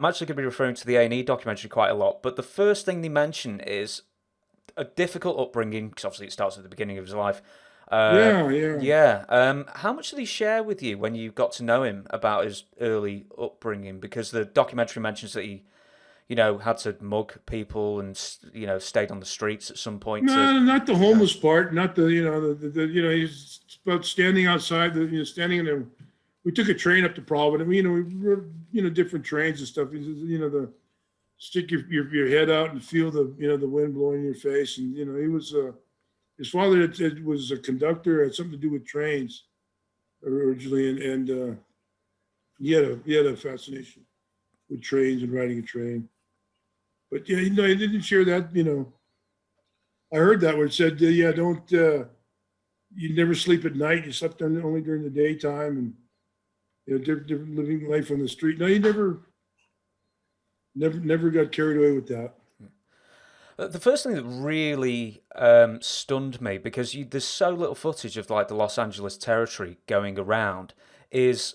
I'm actually going to be referring to the A&E documentary quite a lot, but the first thing they mention is a difficult upbringing, because obviously it starts at the beginning of his life. Yeah, yeah. Yeah. How much did he share with you when you got to know him about his early upbringing? Because the documentary mentions that he, had to mug people and, stayed on the streets at some point to, No, not the you know. homeless part. Not the he's about standing outside the standing in the. We took a train up to Providence. We rode different trains and stuff. The stick your head out and feel the wind blowing in your face. And he was his father was a conductor, had something to do with trains originally, and he had a fascination with trains and riding a train. But yeah, he didn't share that. I heard that where it said, yeah, don't you never sleep at night. You slept only during the daytime, and different living life on the street. No, he never got carried away with that. The first thing that really stunned me, because there's so little footage of like the Los Angeles territory going around, is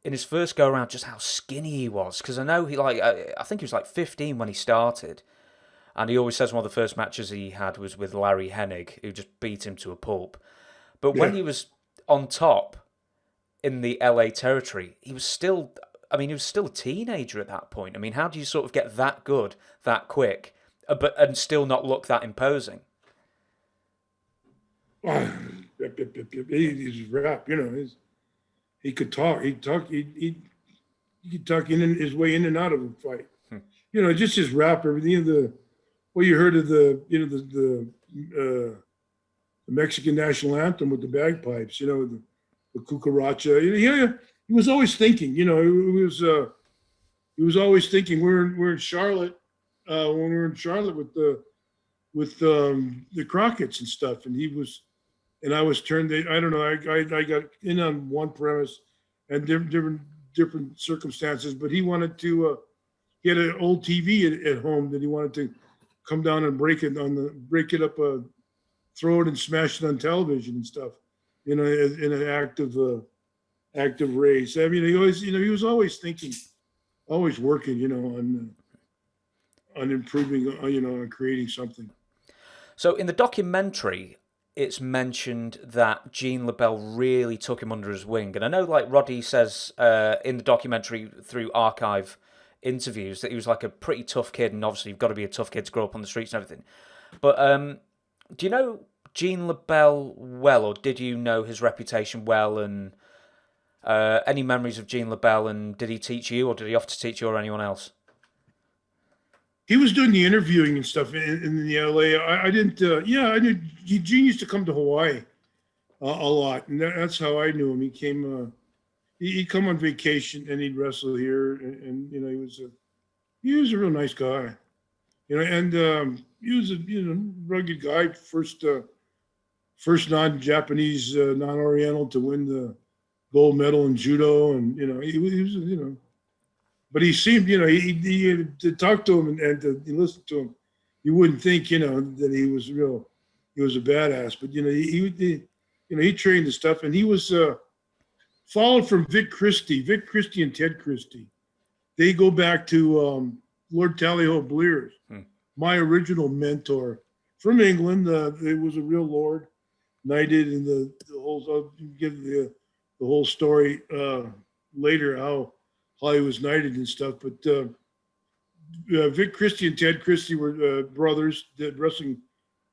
in his first go around just how skinny he was. Because I know I think he was like 15 when he started, and he always says one of the first matches he had was with Larry Hennig, who just beat him to a pulp. But when Yeah. he was on top in the LA territory, he was still. I mean, he was still a teenager at that point. I mean, how do you sort of get that good that quick, and still not look that imposing? Oh, he's rap. He could talk. He talk. He could talk his way in and out of a fight. Just his rap. Everything. What you heard of the Mexican national anthem with the bagpipes. The cucaracha. He was always thinking. He was always thinking. We're in Charlotte when we were in Charlotte with the Crockett's and stuff, and I was turned. I don't know. I got in on one premise and different circumstances, but he wanted to. He had an old TV at home that he wanted to come down and break it up, throw it and smash it on television and stuff. In an active race. I mean, he was always thinking, always working, on improving, on creating something. So in the documentary, it's mentioned that Gene Lebell really took him under his wing. And I know, like Roddy says in the documentary through archive interviews, that he was like a pretty tough kid, and obviously you've got to be a tough kid to grow up on the streets and everything. But do you know Gene Lebell well, or did you know his reputation well? And any memories of Gene Lebell, and did he teach you, or did he offer to teach you or anyone else? He was doing the interviewing and stuff in the LA. I didn't. Yeah, I knew Gene used to come to Hawaii a lot, and that's how I knew him. He came. He'd come on vacation and he'd wrestle here, and he was a real nice guy. And he was a rugged guy. First non-Japanese, non-Oriental to win the gold medal in judo, and he was but he seemed, he to talk to him and to listen to him, you wouldn't think, that he was a badass. But he trained the stuff, and he was followed from Vic Christie and Ted Christie. They go back to Lord Tallyho Blears, my original mentor from England. It was a real lord, knighted, and the whole. I'll give the whole story later how he was knighted and stuff. But Vic Christie and Ted Christie were brothers, did wrestling,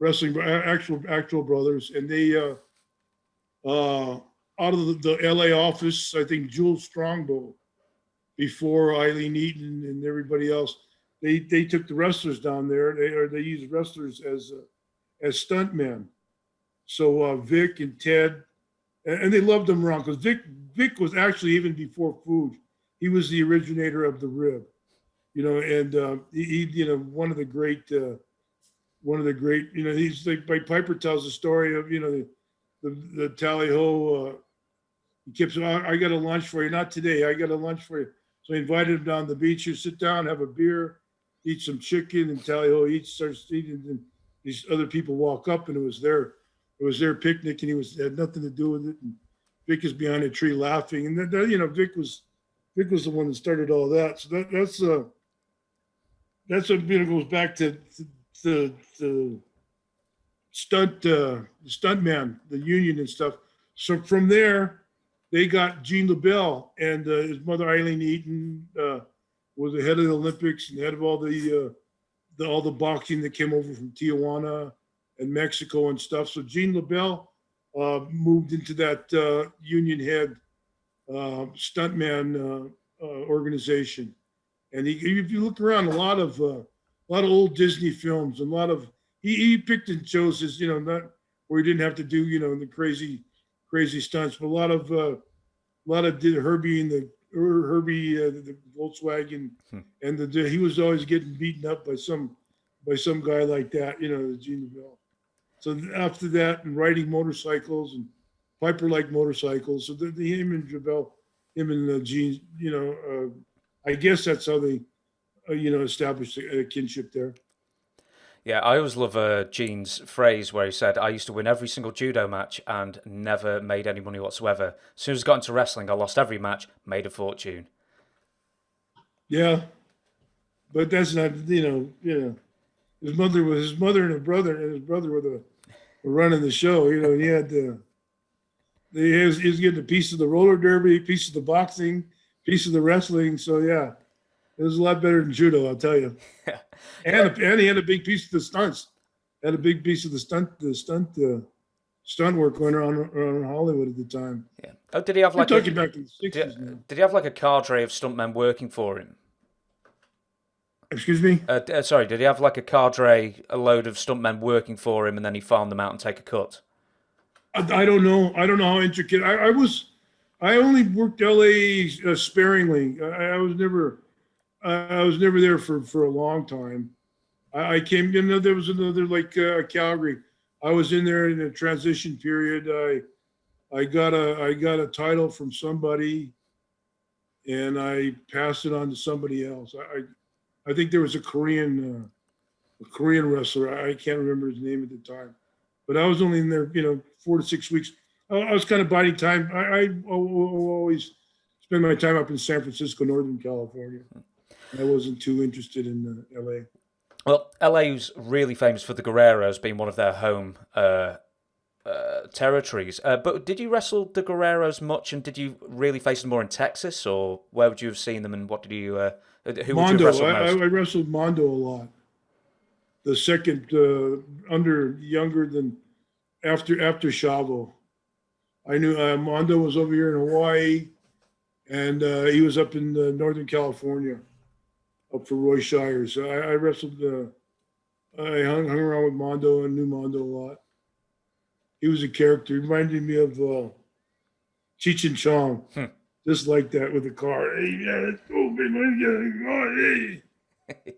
actual brothers, and they out of the LA office, I think Jules Strongbow, before Eileen Eaton and everybody else, they took the wrestlers down there. They used wrestlers as stuntmen. So Vic and Ted, and they loved them around because Vic was actually, even before food, he was the originator of the rib, and he one of the great, he's like Piper tells the story of the tally ho. He keeps, I got a lunch for you, not today. I got a lunch for you. So I invited him down the beach. You sit down, have a beer, eat some chicken, and tally ho starts eating, and these other people walk up, and it was their picnic, and had nothing to do with it. And Vic is behind a tree laughing, and Vic was Vic was the one that started all that. So that's what goes back to the stuntman, the union and stuff. So from there, they got Gene Lebell and his mother Eileen Eaton was the head of the Olympics and head of all the boxing that came over from Tijuana and Mexico and stuff. So Gene Lebell moved into that union head stuntman organization. And if you look around, a lot of old Disney films, a lot of he picked and chose his, not where he didn't have to do, the crazy stunts, but a lot of Herbie and the Volkswagen, and he was always getting beaten up by some guy like that, the Gene Lebell. So after that, and riding motorcycles and Piper liked motorcycles, so him and Lebell, him and Gene, I guess that's how they, established a kinship there. Yeah, I always love Gene's phrase where he said, "I used to win every single judo match and never made any money whatsoever. As soon as I got into wrestling, I lost every match, made a fortune." Yeah, but that's not, his mother and his brother were running the show. He had he was getting a piece of the roller derby, piece of the boxing, piece of the wrestling. So yeah, it was a lot better than judo, I'll tell you. And he had a big piece of the stunts. Had a big piece of the stunt work going on around Hollywood at the time. Yeah. Oh, did he have like talking back in the 60s? Did he have like a cadre of stuntmen working for him? Excuse me? Sorry, did he have like a cadre, a load of stuntmen working for him, and then he farmed them out and take a cut? I don't know. I don't know how intricate. I only worked LA sparingly. I was never there for a long time. I came, there was another like Calgary. I was in there in a transition period. I got a title from somebody, and I passed it on to somebody else. I think there was a Korean wrestler. I can't remember his name at the time, but I was only in there, 4 to 6 weeks. I was kind of biding time. I always spend my time up in San Francisco, Northern California. I wasn't too interested in LA. Well, LA's really famous for the Guerreros being one of their home territories. But did you wrestle the Guerreros much, and did you really face them more in Texas, or where would you have seen them, and what did you? Who would you have wrestled most? I wrestled Mondo a lot. The second younger than after Chavo. I knew Mondo was over here in Hawaii, and he was up in Northern California, up for Roy Shire. So I wrestled. I hung around with Mondo and knew Mondo a lot. He was a character. He reminded me of Cheech and Chong, just like that with the car. Hey, yeah, let's go, baby. Hey.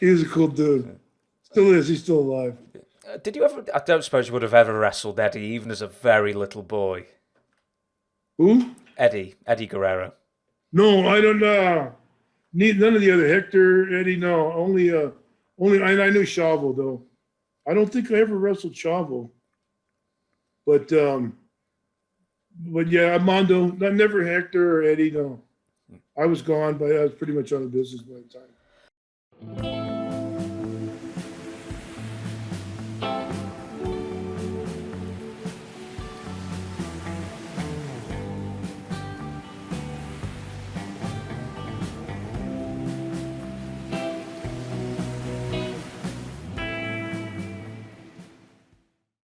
He was a cool dude. Still is. He's still alive. Did you ever? I don't suppose you would have ever wrestled Eddie, even as a very little boy. Who? Eddie Guerrero. No, I don't know. None of the other Hector, Eddie. No, only. I knew Chavo though. I don't think I ever wrestled Chavo. But yeah, Mondo. Never Hector or Eddie. No, I was gone, but I was pretty much out of business by the time.